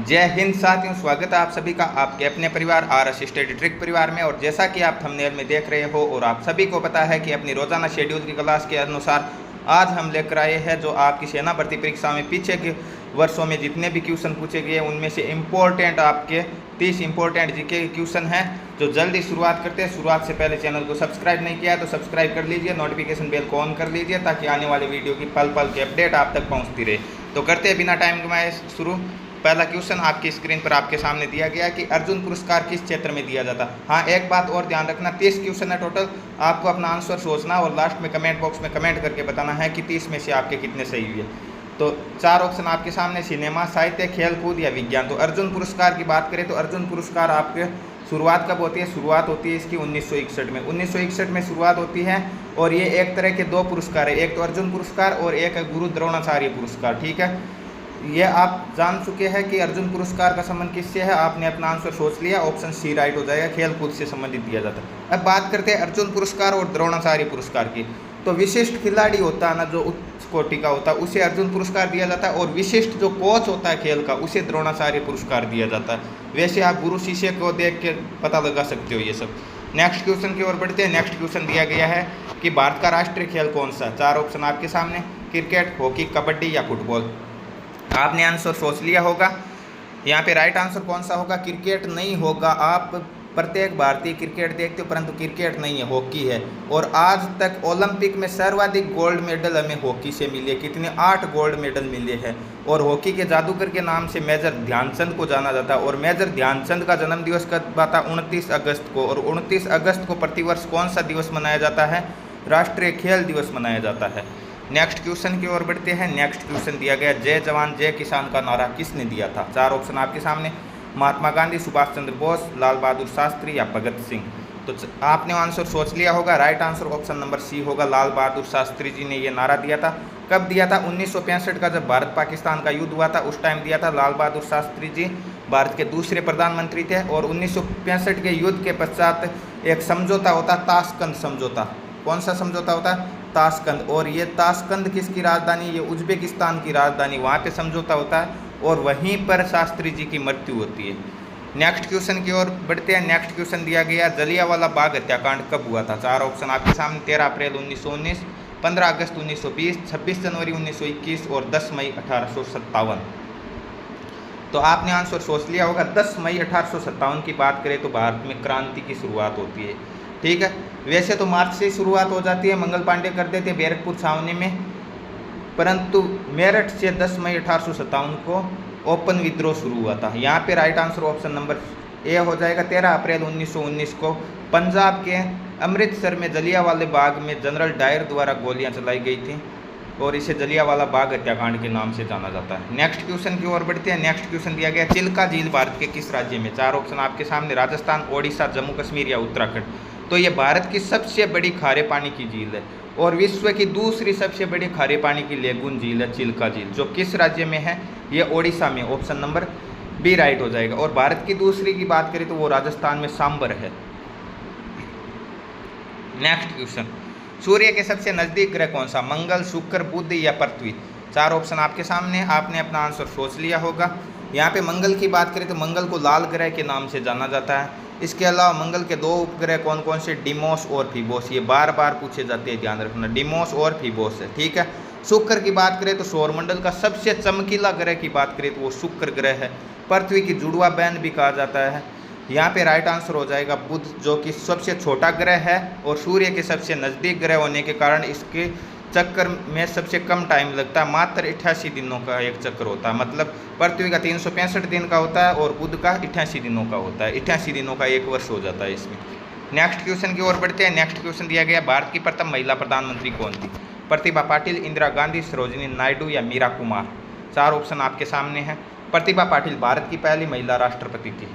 जय हिंद साथियों, स्वागत है आप सभी का आपके अपने परिवार आर असिस्टेड ट्रिक परिवार में। और जैसा कि आप थंबनेल में देख रहे हो और आप सभी को पता है कि अपनी रोजाना शेड्यूल की क्लास के अनुसार आज हम लेकर आए हैं जो आपकी सेना भर्ती परीक्षा में पीछे के वर्षों में जितने भी क्वेश्चन पूछे गए उनमें से इम्पोर्टेंट आपके 30 इंपॉर्टेंट जीके के क्वेश्चन हैं। जो जल्दी शुरुआत करते हैं। शुरुआत से पहले चैनल को सब्सक्राइब नहीं किया तो सब्सक्राइब कर लीजिए, नोटिफिकेशन बेल को ऑन कर लीजिए ताकि आने वाले वीडियो की पल पल की अपडेट आप तक पहुँचती रहे। तो करते हैं बिना टाइम गंवाए शुरू। पहला क्वेश्चन आपकी स्क्रीन पर आपके सामने दिया गया कि अर्जुन पुरस्कार किस क्षेत्र में दिया जाता। हाँ, एक बात और ध्यान रखना, 30 क्वेश्चन है टोटल। आपको अपना आंसर सोचना और लास्ट में कमेंट बॉक्स में कमेंट करके बताना है कि 30 में से आपके कितने सही हुए। तो 4 ऑप्शन आपके सामने, सिनेमा, साहित्य, खेल कूद या विज्ञान। तो अर्जुन पुरस्कार की बात करें तो अर्जुन पुरस्कार आपके शुरुआत कब होती है? शुरुआत होती है इसकी 1961 में। 1961 में शुरुआत होती है और ये एक तरह के 2 पुरस्कार है, एक तो अर्जुन पुरस्कार और एक है गुरु द्रोणाचार्य पुरस्कार। ठीक है, ये आप जान चुके हैं कि अर्जुन पुरस्कार का संबंध किससे है। आपने अपना आंसर सोच लिया, ऑप्शन सी राइट हो जाएगा, खेल कूद से संबंधित दिया जाता है। अब बात करते हैं अर्जुन पुरस्कार और द्रोणाचार्य पुरस्कार की। तो विशिष्ट खिलाड़ी होता है ना, जो उच्च कोटि का होता है, उसे अर्जुन पुरस्कार दिया जाता है और विशिष्ट जो कोच होता है खेल का उसे द्रोणाचार्य पुरस्कार दिया जाता है। वैसे आप गुरु शिष्य को देख के पता लगा सकते हो ये सब। नेक्स्ट क्वेश्चन की ओर बढ़ते हैं। नेक्स्ट क्वेश्चन दिया गया है कि भारत का राष्ट्रीय खेल कौन सा। 4 ऑप्शन आपके सामने, क्रिकेट, हॉकी, कबड्डी या फुटबॉल। आपने आंसर सोच लिया होगा। यहाँ पे राइट आंसर कौन सा होगा? क्रिकेट नहीं होगा। आप प्रत्येक भारतीय क्रिकेट देखते हो परंतु क्रिकेट नहीं है, हॉकी है। और आज तक ओलंपिक में सर्वाधिक गोल्ड मेडल हमें हॉकी से मिले। कितने? 8 गोल्ड मेडल मिले हैं। और हॉकी के जादूगर के नाम से मेजर ध्यानचंद को जाना जाता है। और मेजर ध्यानचंद का जन्म दिवस कब आता? 29 अगस्त को। और 29 अगस्त को प्रतिवर्ष कौन सा दिवस मनाया जाता है? राष्ट्रीय खेल दिवस मनाया जाता है। नेक्स्ट क्वेश्चन की ओर बढ़ते हैं। नेक्स्ट क्वेश्चन दिया गया, जय जवान जय किसान का नारा किसने दिया था। 4 ऑप्शन आपके सामने, महात्मा गांधी, सुभाष चंद्र बोस, लाल बहादुर शास्त्री या भगत सिंह। तो आपने आंसर सोच लिया होगा। Right answer option number C होगा, लाल बहादुर शास्त्री जी ने ये नारा दिया था। कब दिया था? 1965 का जब भारत पाकिस्तान का युद्ध हुआ था उस टाइम दिया था। लाल बहादुर शास्त्री जी भारत के दूसरे प्रधानमंत्री थे। और 1965 के युद्ध के पश्चात एक समझौता होता, ताशकंद समझौता। कौन सा समझौता होता? ताशकंद। और ये ताशकंद किसकी राजधानी? ये उज्बेकिस्तान की राजधानी, वहाँ पे समझौता होता है और वहीं पर शास्त्री जी की मृत्यु होती है। नेक्स्ट क्वेश्चन की ओर बढ़ते हैं। नेक्स्ट क्वेश्चन दिया गया, जलियांवाला बाग हत्याकांड कब हुआ था। 4 ऑप्शन आपके सामने, 13 अप्रैल 1919, 15 अगस्त 1920, 26 जनवरी 1921 और 10 मई 1857। तो आपने आंसर सोच लिया होगा। 10 मई 1857 की बात करें तो भारत में क्रांति की शुरुआत होती है। ठीक है, वैसे तो मार्च से शुरुआत हो जाती है, मंगल पांडे कर देते हैं बैरकपुर छावनी में, परंतु मेरठ से 10 मई 1857 को ओपन विद्रोह शुरू हुआ था। यहाँ पे right answer option number A हो जाएगा। 13 अप्रैल 1919 को पंजाब के अमृतसर में जलियांवाले बाग में जनरल डायर द्वारा गोलियां चलाई गई थी और इसे जलियांवाला बाग हत्याकांड के नाम से जाना जाता है। नेक्स्ट क्वेश्चन की ओर बढ़ते हैं। नेक्स्ट क्वेश्चन दिया गया, चिल्का झील भारत के किस राज्य में। 4 ऑप्शन आपके सामने, राजस्थान, ओडिशा, जम्मू कश्मीर या उत्तराखंड। तो ये भारत की सबसे बड़ी खारे पानी की झील है और विश्व की दूसरी सबसे बड़ी खारे पानी की लेगून झील है चिल्का झील, जो किस राज्य में है? ये ओडिशा में। ऑप्शन नंबर बी राइट हो जाएगा। और भारत की दूसरी की बात करें तो वो राजस्थान में सांबर है। नेक्स्ट क्वेश्चन, सूर्य के सबसे नजदीक ग्रह कौन सा? मंगल, शुक्र, बुध या पृथ्वी। 4 ऑप्शन आपके सामने, आपने अपना आंसर सोच लिया होगा। यहाँ पे मंगल की बात करें तो मंगल को लाल ग्रह के नाम से जाना जाता है। इसके अलावा मंगल के 2 उपग्रह कौन कौन से? डिमोस और फिबोस। ये बार बार पूछे जाते हैं, ध्यान रखना, डिमोस और फिबोस है। ठीक है, शुक्र की बात करें तो सौरमंडल का सबसे चमकीला ग्रह की बात करें तो वो शुक्र ग्रह है। पृथ्वी की जुड़वा बहन भी कहा जाता है। यहाँ पे राइट आंसर हो जाएगा बुध, जो कि सबसे छोटा ग्रह है और सूर्य के सबसे नज़दीक ग्रह होने के कारण इसके चक्कर में सबसे कम टाइम लगता है। मात्र 88 दिनों का एक चक्कर होता है। मतलब पृथ्वी का 365 दिन का होता है और बुध का 88 दिनों का होता है। 88 दिनों का एक वर्ष हो जाता है इसमें। नेक्स्ट क्वेश्चन की ओर बढ़ते हैं। नेक्स्ट क्वेश्चन दिया गया, भारत की प्रथम महिला प्रधानमंत्री कौन थी। प्रतिभा पाटिल, इंदिरा गांधी, सरोजिनी नायडू या मीरा कुमार। 4 ऑप्शन आपके सामने हैं। प्रतिभा पाटिल भारत की पहली महिला राष्ट्रपति थी।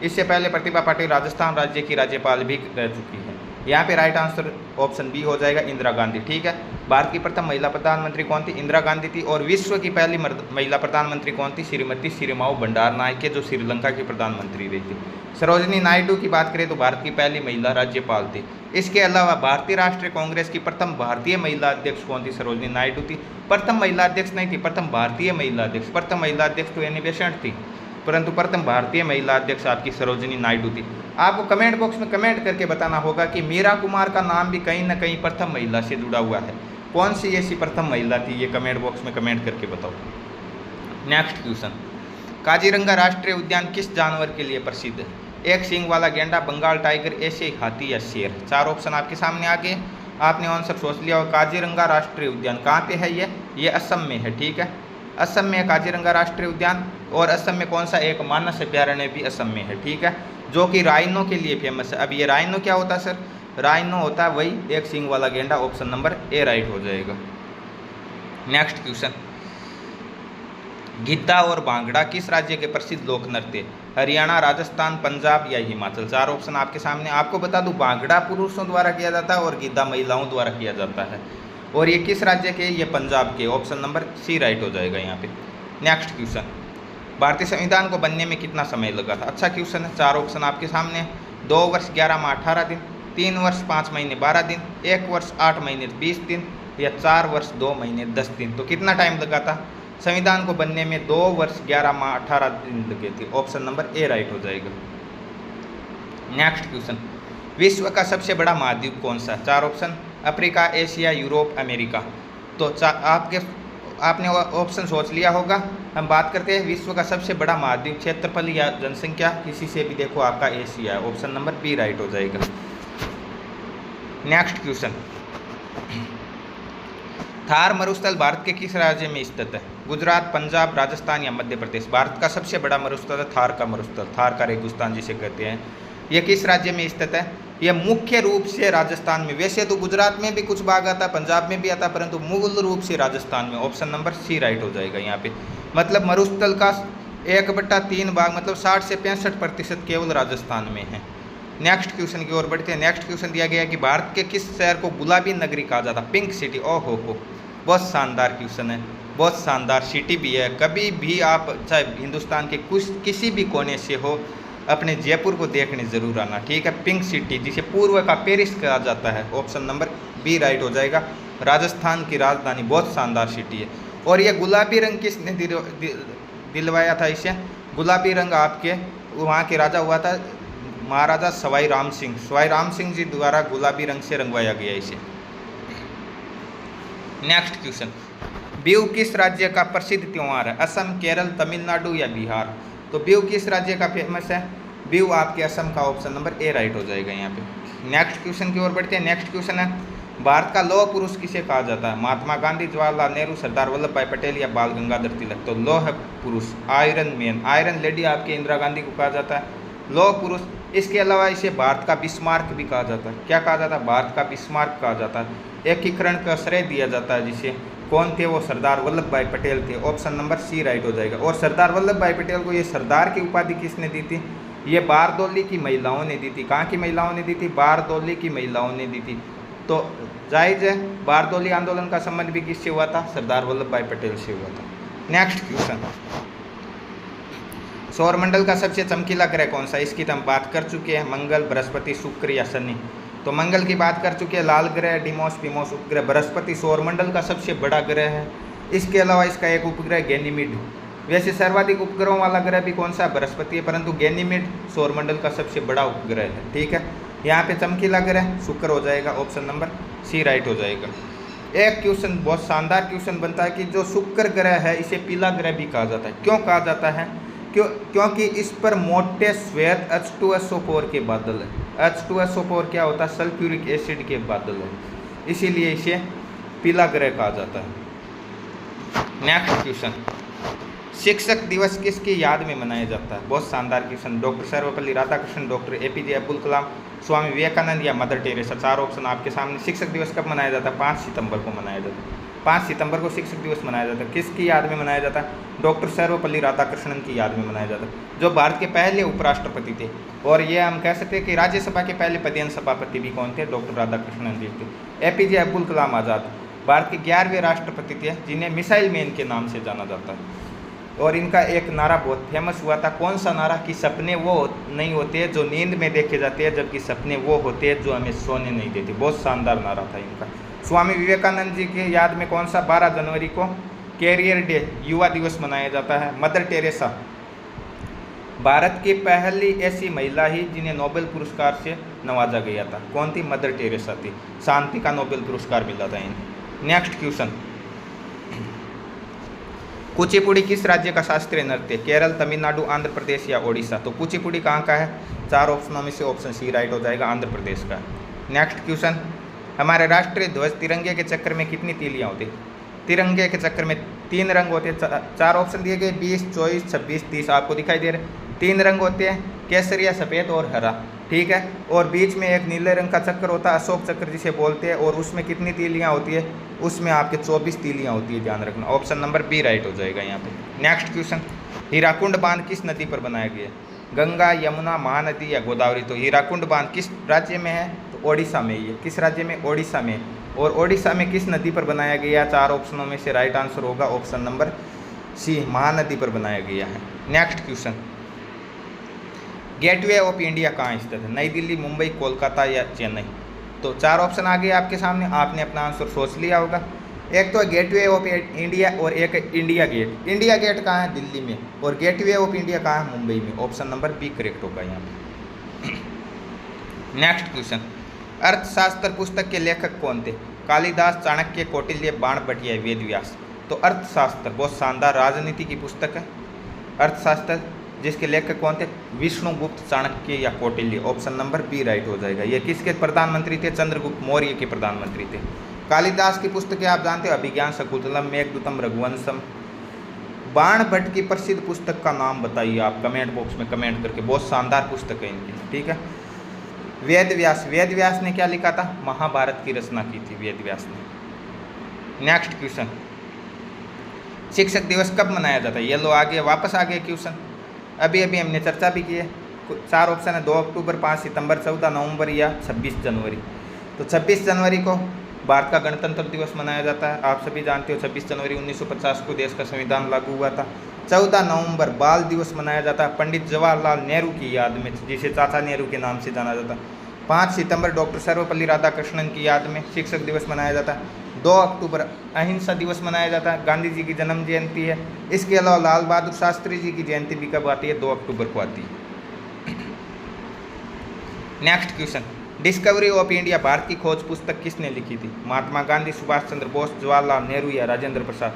इससे पहले प्रतिभा पाटिल राजस्थान राज्य की राज्यपाल भी रह चुकी है। यहाँ पे राइट आंसर ऑप्शन बी हो जाएगा, इंदिरा गांधी। ठीक है, भारत की प्रथम महिला प्रधानमंत्री कौन थी? इंदिरा गांधी थी। और विश्व की पहली महिला प्रधानमंत्री कौन थी? श्रीमती सिरिमाओ भंडारनायके, जो श्रीलंका की प्रधानमंत्री रही थी। सरोजिनी नायडू की बात करें तो भारत की पहली महिला राज्यपाल थी। इसके अलावा भारतीय राष्ट्रीय कांग्रेस की प्रथम भारतीय महिला अध्यक्ष कौन थी? सरोजिनी नायडू थी। प्रथम महिला अध्यक्ष नहीं थी, प्रथम भारतीय महिला अध्यक्ष। प्रथम महिला अध्यक्ष तो एनी बेसेंट थी। परंतु प्रथम भारतीय महिला अध्यक्ष आपकी सरोजिनी नायडू थी। आपको कमेंट बॉक्स में कमेंट करके बताना होगा कि मीरा कुमार का नाम भी कहीं ना कहीं प्रथम महिला से जुड़ा हुआ है। कौन सी ऐसी प्रथम महिला थी, ये कमेंट बॉक्स में कमेंट करके बताओ। नेक्स्ट क्वेश्चन, काजीरंगा राष्ट्रीय उद्यान किस जानवर के लिए प्रसिद्ध है? एक सींग वाला गेंडा, बंगाल टाइगर, एशियाई हाथी या शेर? 4 ऑप्शन आपके सामने आ गए, आपने आंसर सोच लिया। और काजीरंगा राष्ट्रीय उद्यान कहाँ पे है? ये असम में है, ठीक है, असम में है काजीरंगा राष्ट्रीय उद्यान। और असम में कौन सा? एक मानस अभ्यारण्य भी असम में है, ठीक है, जो कि राइनो के लिए फेमस है। अब ये राइनो क्या होता है सर? राइनो होता है वही एक सींग वाला गेंडा। ऑप्शन नंबर ए राइट हो जाएगा। नेक्स्ट क्वेश्चन, गिद्दा और भांगड़ा किस राज्य के प्रसिद्ध लोक नृत्य? हरियाणा, राजस्थान, पंजाब या हिमाचल? 4 ऑप्शन आपके सामने। आपको बता दूं, भांगड़ा पुरुषों द्वारा किया जाता है और गिद्दा महिलाओं द्वारा किया जाता है। और ये किस राज्य के? ये पंजाब के। ऑप्शन नंबर सी राइट हो जाएगा यहाँ पे। नेक्स्ट क्वेश्चन, भारतीय संविधान को बनने में कितना समय लगा था? अच्छा क्वेश्चन है। 4 ऑप्शन आपके सामने। 2 वर्ष 11 माह 18 दिन, 3 वर्ष 5 महीने 12 दिन, 1 वर्ष 8 महीने 20 दिन या 4 वर्ष 2 महीने 10 दिन? तो कितना टाइम लगा था संविधान को बनने में? 2 वर्ष 11 माह 18 दिन लगे थे। ऑप्शन नंबर ए राइट हो जाएगा। नेक्स्ट क्वेश्चन, विश्व का सबसे बड़ा महाद्वीप कौन सा? 4 option, Africa, Asia, Europe, America. तो आपने ऑप्शन सोच लिया होगा। हम बात करते हैं विश्व का सबसे बड़ा महाद्वीप, क्षेत्रफल या जनसंख्या, किसी से भी देखो आपका एशिया है। ऑप्शन नंबर बी राइट हो जाएगा। नेक्स्ट क्वेश्चन, थार मरुस्थल भारत के किस राज्य में स्थित है? गुजरात, पंजाब, राजस्थान या मध्य प्रदेश? भारत का सबसे बड़ा मरुस्थल है थार का मरुस्थल, थार का रेगिस्तान जिसे कहते हैं। यह किस राज्य में स्थित है? यह मुख्य रूप से राजस्थान में। वैसे तो गुजरात में भी कुछ भाग आता, पंजाब में भी आता, परंतु मूल रूप से राजस्थान में। ऑप्शन नंबर सी राइट हो जाएगा यहाँ पे। मतलब मरुस्थल का 1/3 भाग, मतलब 60 से 65% केवल राजस्थान में है। नेक्स्ट क्वेश्चन की ओर बढ़ते हैं। नेक्स्ट क्वेश्चन दिया गया है कि भारत के किस शहर को गुलाबी नगरी कहा जाता? Pink city. ओहो हो, बहुत शानदार क्वेश्चन है, बहुत शानदार सिटी भी है। कभी भी आप चाहे हिंदुस्तान के किसी भी कोने से हो, अपने जयपुर को देखने जरूर आना, ठीक है। पिंक सिटी, जिसे पूर्व का पेरिस कहा जाता है। ऑप्शन नंबर बी राइट हो जाएगा। राजस्थान की राजधानी, बहुत शानदार सिटी है। और यह गुलाबी रंग किसने दिलवाया था इसे? गुलाबी रंग आपके वहाँ के राजा हुआ था महाराजा सवाई राम सिंह। सवाई राम सिंह जी द्वारा गुलाबी रंग से रंगवाया गया इसे। नेक्स्ट क्वेश्चन, बिहू किस राज्य का प्रसिद्ध त्यौहार है? असम, केरल, तमिलनाडु या बिहार? तो बिहू किस राज्य का फेमस है? बिहू आपके असम का। ऑप्शन नंबर ए राइट हो जाएगा यहाँ पे। नेक्स्ट क्वेश्चन की ओर बढ़ते हैं। नेक्स्ट क्वेश्चन है, भारत का लौह पुरुष किसे कहा जाता है? महात्मा गांधी, जवाहरलाल नेहरू, सरदार वल्लभ भाई पटेल या बाल गंगाधर तिलक? तो लौह पुरुष, आयरन मैन, आयरन लेडी आपके इंदिरा गांधी को कहा जाता है लौह पुरुष। इसके अलावा इसे भारत का बिस्मार्क भी कहा जाता है। क्या कहा जाता है? भारत का बिस्मार्क कहा जाता है। एकीकरण का श्रेय दिया जाता है जिसे। कौन थे वो? सरदार वल्लभ भाई पटेल थे। ऑप्शन नंबर सी राइट हो जाएगा। और सरदार वल्लभ भाई पटेल को ये सरदार की उपाधि किसने दी थी? ये बारदौली की महिलाओं ने दी थी। कहाँ की महिलाओं ने दी थी? बारदौली की महिलाओं ने दी थी। तो जायज़ है, बारदौली आंदोलन का संबंध भी किससे हुआ था? सरदार वल्लभ भाई पटेल से हुआ था। नेक्स्ट क्वेश्चन, सौरमंडल का सबसे चमकीला ग्रह कौन सा? इसकी तो हम बात कर चुके हैं, मंगल, बृहस्पति, शुक्र या शनि। तो मंगल की बात कर चुके हैं, लाल ग्रह, डिमोस, पिमोस उपग्रह। बृहस्पति सौरमंडल का सबसे बड़ा ग्रह है। इसके अलावा इसका एक उपग्रह गैनीमीड। वैसे सर्वाधिक उपग्रहों वाला ग्रह भी कौन सा? बृहस्पति है, परंतु गैनीमीड सौरमंडल का सबसे बड़ा उपग्रह है, ठीक है। यहाँ पे चमकीला ग्रह शुक्र हो जाएगा। ऑप्शन नंबर सी राइट हो जाएगा। एक क्वेश्चन बहुत शानदार क्वेश्चन बनता है कि जो शुक्र ग्रह है इसे पीला ग्रह भी कहा जाता है। क्यों कहा जाता है? क्योंकि इस पर मोटे श्वेत H2SO4 के बादल है। H2SO4 क्या होता है? सल्फ्यूरिक एसिड के बादल है, इसीलिए इसे पीला ग्रह कहा जाता है। नेक्स्ट क्वेश्चन, शिक्षक दिवस किसकी याद में मनाया जाता है? बहुत शानदार question. Doctor Sarvepalli Radhakrishnan, doctor APJ Abdul Kalam, Swami Vivekananda या मदर टेरेसा? 4 ऑप्शन आपके सामने। शिक्षक दिवस कब मनाया जाता है? 5 सितंबर को मनाया जाता है। 5 सितंबर को शिक्षक दिवस मनाया जाता है। किसकी याद में मनाया जाता है? डॉक्टर सर्वपल्ली राधाकृष्णन की याद में मनाया जाता है, जो भारत के पहले उपराष्ट्रपति थे। और ये हम कह सकते हैं कि राज्यसभा के पहले पदेन सभापति भी कौन थे? डॉक्टर राधाकृष्णन जी थे। APJ अब्दुल कलाम आज़ाद भारत के 11वें राष्ट्रपति थे, जिन्हें मिसाइल मैन के नाम से जाना जाता है। और इनका एक नारा बहुत फेमस हुआ था। कौन सा नारा? कि सपने वो नहीं होते जो नींद में देखे जाते हैं, जबकि सपने वो होते हैं जो हमें सोने नहीं देते। बहुत शानदार नारा था इनका। स्वामी विवेकानंद जी के याद में कौन सा? 12 जनवरी को कैरियर डे, युवा दिवस मनाया जाता है। मदर टेरेसा भारत की पहली ऐसी महिला ही जिन्हें नोबेल पुरस्कार से नवाजा गया था, कौन थी? मदर टेरेसा थी, शांति का नोबेल पुरस्कार मिला था इन्हें। नेक्स्ट क्वेश्चन, कुचिपुड़ी किस राज्य का शास्त्रीय नृत्य? केरल, तमिलनाडु, आंध्र प्रदेश या ओडिशा? तो कुचिपुड़ी कहाँ का है? 4 ऑप्शनों में से ऑप्शन सी राइट हो जाएगा, आंध्र प्रदेश का। नेक्स्ट क्वेश्चन, हमारे राष्ट्रीय ध्वज तिरंगे के चक्कर में कितनी तीलियाँ होती? तिरंगे के चक्कर में 3 रंग होते हैं। 4 ऑप्शन दिए गए, 20, 24, 26, 30 आपको दिखाई दे रहे। 3 रंग होते हैं, केसरिया, सफ़ेद और हरा, ठीक है। और बीच में एक नीले रंग का चक्कर होता है, अशोक चक्र जिसे बोलते हैं, और उसमें कितनी तीलियाँ होती है? उसमें आपके 24 तीलियाँ होती है, ध्यान रखना। ऑप्शन नंबर बी राइट हो जाएगा यहाँ पे। नेक्स्ट क्वेश्चन, हीराकुंड बांध किस नदी पर बनाया गया? गंगा, यमुना, महानदी या गोदावरी? तो हीराकुंड बांध किस राज्य में है? तो ओडिशा में ही है। किस राज्य में? ओडिशा में। और ओडिशा में किस नदी पर बनाया गया? 4 ऑप्शनों में से राइट आंसर होगा ऑप्शन नंबर सी, महानदी पर बनाया गया है। Next question, gateway of India कहाँ स्थित है? नई दिल्ली, मुंबई, कोलकाता या चेन्नई? तो 4 ऑप्शन आ गए आपके सामने, आपने अपना आंसर सोच लिया होगा। एक तो गेटवे ऑफ इंडिया और एक इंडिया गेट। इंडिया गेट कहाँ है? दिल्ली में। और गेटवे ऑफ इंडिया कहाँ है? मुंबई में। ऑप्शन नंबर बी करेक्ट होगा यहाँ पे। नेक्स्ट क्वेश्चन, अर्थशास्त्र पुस्तक के लेखक कौन थे? कालिदास, चाणक्य, कौटिल्य, बाणभट्ट या वेदव्यास? तो अर्थशास्त्र बहुत शानदार राजनीति की पुस्तक है। अर्थशास्त्र जिसके लेखक कौन थे? विष्णुगुप्त, चाणक्य या Kautilya? Option number B right हो जाएगा। ये किसके प्रधानमंत्री थे? चंद्रगुप्त मौर्य के प्रधानमंत्री थे। कालिदास की पुस्तकें आप जानते हो, अभिज्ञान शाकुंतलम, मेघदूतम, रघुवंशम। बाणभट्ट की प्रसिद्ध पुस्तक का नाम बताइए आप कमेंट बॉक्स में कमेंट करके, बहुत शानदार पुस्तक है इनकी, ठीक है। वेदव्यास, वेदव्यास ने क्या लिखा था? महाभारत की रचना की थी वेदव्यास ने। नेक्स्ट क्वेश्चन, शिक्षक दिवस कब मनाया जाता है? ये लो आगे वापस आ गए क्वेश्चन, अभी अभी हमने चर्चा भी की है। 4 ऑप्शन है, 2 अक्टूबर, 5 सितंबर, 14 नवंबर या 26 जनवरी। तो 26 जनवरी को भारत का गणतंत्र दिवस मनाया जाता है। आप सभी जानते हो 26 जनवरी 1950 को देश का संविधान लागू हुआ था। 14 नवंबर बाल दिवस मनाया जाता है, पंडित जवाहरलाल नेहरू की याद में, जिसे चाचा नेहरू के नाम से जाना जाता है। 5 सितंबर डॉक्टर सर्वपल्ली राधाकृष्णन की याद में शिक्षक दिवस मनाया जाता है। 2 अक्टूबर अहिंसा दिवस मनाया जाता है, गांधी जी की जन्म जयंती है। इसके अलावा लाल बहादुर शास्त्री जी की जयंती भी कब आती है? 2 अक्टूबर को आती है। Next question, discovery of India Bharat की खोज पुस्तक किसने लिखी थी? महात्मा गांधी, सुभाष चंद्र बोस, जवाहरलाल नेहरू या राजेंद्र प्रसाद?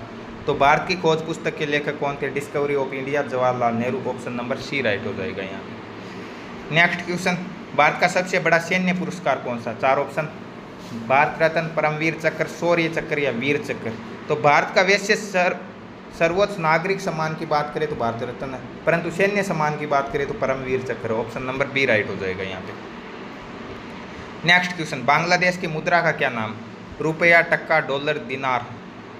तो भारत की खोज पुस्तक के लेखक कौन थे? Discovery of India, Jawaharlal Nehru. Option number C right हो जाएगा यहाँ पे। नेक्स्ट क्वेश्चन, भारत का सबसे बड़ा सैन्य पुरस्कार कौन सा? 4 ऑप्शन, भारत रत्न, परमवीर चक्र, शौर्य चक्र या वीर चक्र? तो भारत का वैसे सर्वोच्च नागरिक सम्मान की बात करें तो भारत रत्न है, परंतु सैन्य सम्मान की बात करें तो परमवीर चक्र। ऑप्शन नंबर बी राइट हो जाएगा यहाँ पे। नेक्स्ट क्वेश्चन, बांग्लादेश की मुद्रा का क्या नाम? रुपया, टक्का, डॉलर, दिनार?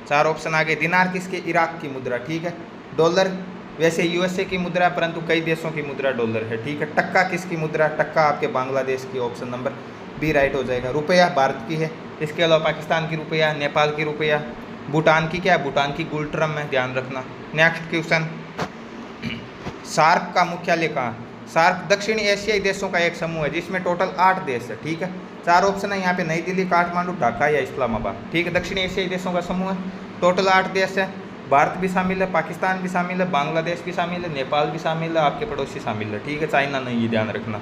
4 ऑप्शन आ गए। दिनार किसके? इराक की मुद्रा, ठीक है। डॉलर वैसे यूएसए की मुद्रा, परंतु कई देशों की मुद्रा डॉलर है, ठीक है। टक्का किसकी मुद्रा? टक्का आपके बांग्लादेश की। ऑप्शन नंबर बी राइट हो जाएगा। रुपया भारत की है, इसके अलावा पाकिस्तान की रुपया, नेपाल की रुपया, भूटान की क्या है? भूटान की गुलट्रम है, ध्यान रखना। नेक्स्ट क्वेश्चन, सार्क का मुख्यालय कहाँ? सार्क दक्षिण एशियाई देशों का एक समूह है जिसमें टोटल 8 देश है, ठीक है। 4 ऑप्शन है यहाँ पे, नई दिल्ली, काठमांडू, ढाका या इस्लामाबाद, ठीक है। दक्षिण एशियाई देशों का समूह है, टोटल 8 देश है। भारत भी शामिल है, पाकिस्तान भी शामिल है, बांग्लादेश भी शामिल है, नेपाल भी शामिल है, आपके पड़ोसी शामिल है, ठीक है। चाइना नहीं है, ध्यान रखना।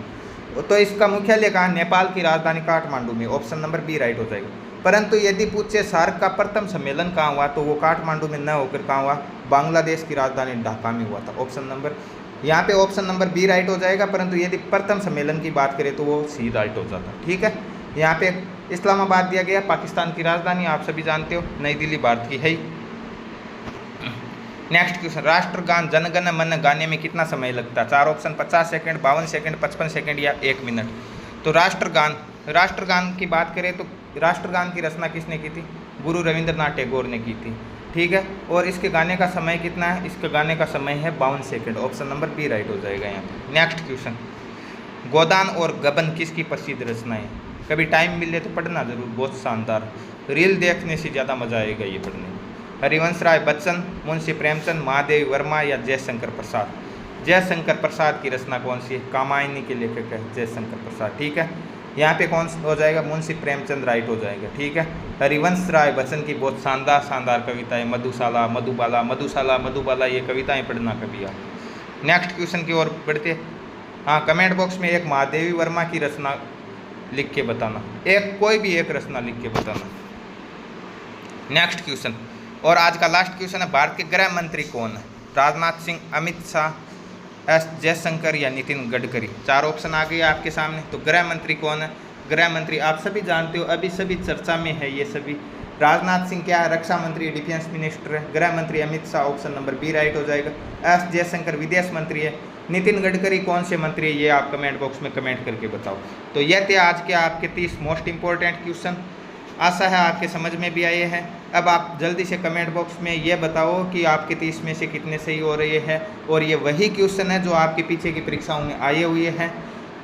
तो इसका मुख्यालय कहाँ? नेपाल की राजधानी काठमांडू में। ऑप्शन नंबर बी राइट हो जाएगा। परंतु यदि पूछे सार्क का प्रथम सम्मेलन कहाँ हुआ, तो वो काठमांडू में न होकर कहाँ हुआ? बांग्लादेश की राजधानी ढाका में हुआ था। ऑप्शन नंबर यहाँ पे ऑप्शन नंबर बी राइट हो जाएगा, परंतु यदि प्रथम सम्मेलन की बात करें तो वो सी राइट हो जाता, ठीक है। यहाँ पे इस्लामाबाद दिया गया, पाकिस्तान की राजधानी आप सभी जानते हो, नई दिल्ली भारत की है ही। नेक्स्ट क्वेश्चन, राष्ट्रगान जनगण मन गाने में कितना समय लगता है? 4 ऑप्शन, 50 सेकंड, 52 सेकंड, 55 सेकंड या 1 मिनट? तो राष्ट्रगान की बात करें तो राष्ट्रगान की रचना किसने की थी? गुरु रविंद्रनाथ टैगोर ने की थी, ठीक है। और इसके गाने का समय कितना है? इसके गाने का समय है 52 second. Option number B right हो जाएगा यहाँ पे। नेक्स्ट क्वेश्चन, गोदान और गबन किसकी प्रसिद्ध रचना है? कभी टाइम मिले तो पढ़ना जरूर, बहुत शानदार, रील देखने से ज़्यादा मजा आएगा ये पढ़ने में। हरिवंश राय बच्चन, मुंशी प्रेमचंद, महादेवी वर्मा या जयशंकर प्रसाद? जयशंकर प्रसाद की रचना कौन सी है? कामायनी के लेखक है जयशंकर प्रसाद, ठीक है। यहाँ पे कौन हो जाएगा? मुंशी प्रेमचंद राइट हो जाएगा, ठीक है। हरिवंश राय बच्चन की बहुत शानदार कविता है, मधुशाला, मधुबाला, मधुशाला, मधुबाला, ये कविताएं पढ़ना कभी आप। नेक्स्ट क्वेश्चन की ओर बढ़ते। हाँ, कमेंट बॉक्स में एक महादेवी वर्मा की रचना लिख के बताना, एक कोई भी एक रचना लिख के बताना। नेक्स्ट क्वेश्चन और आज का लास्ट क्वेश्चन है, भारत के गृह मंत्री कौन है? राजनाथ सिंह, अमित शाह, एस जयशंकर या नितिन गडकरी। 4 ऑप्शन आ गए आपके सामने। तो गृह मंत्री कौन है? गृह मंत्री आप सभी जानते हो, अभी सभी चर्चा में है ये सभी। राजनाथ सिंह क्या है? रक्षा मंत्री, डिफेंस मिनिस्टर है। गृह मंत्री Amit Shah, option number B right हो जाएगा। एस जयशंकर विदेश मंत्री है। नितिन गडकरी कौन से मंत्री है? ये आप कमेंट बॉक्स में कमेंट करके बताओ। तो ये थे आज के आपके 30 मोस्ट इंपॉर्टेंट क्वेश्चन। आशा है आपके समझ में भी आए हैं। अब आप जल्दी से कमेंट बॉक्स में ये बताओ कि आपके 30 में से कितने सही हो रहे हैं, और ये वही क्वेश्चन है जो आपके पीछे की परीक्षाओं में आए हुए हैं।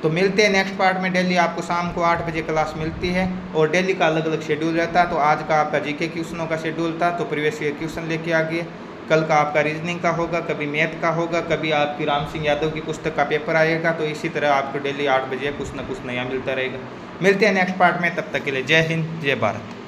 तो मिलते हैं नेक्स्ट पार्ट में। डेली आपको शाम को 8 बजे क्लास मिलती है और डेली का अलग अलग शेड्यूल रहता है। तो आज का आपका जीके क्वेश्चनों का शेड्यूल था, तो प्रीवियस ईयर क्वेश्चन लेके आ गए। कल का आपका रीजनिंग का होगा, कभी मैथ का होगा, कभी आपकी राम सिंह यादव की पुस्तक का पेपर आएगा। तो इसी तरह आपको डेली 8 बजे कुछ ना कुछ नया मिलता रहेगा। मिलते हैं नेक्स्ट पार्ट में, तब तक के लिए जय हिंद, जय भारत।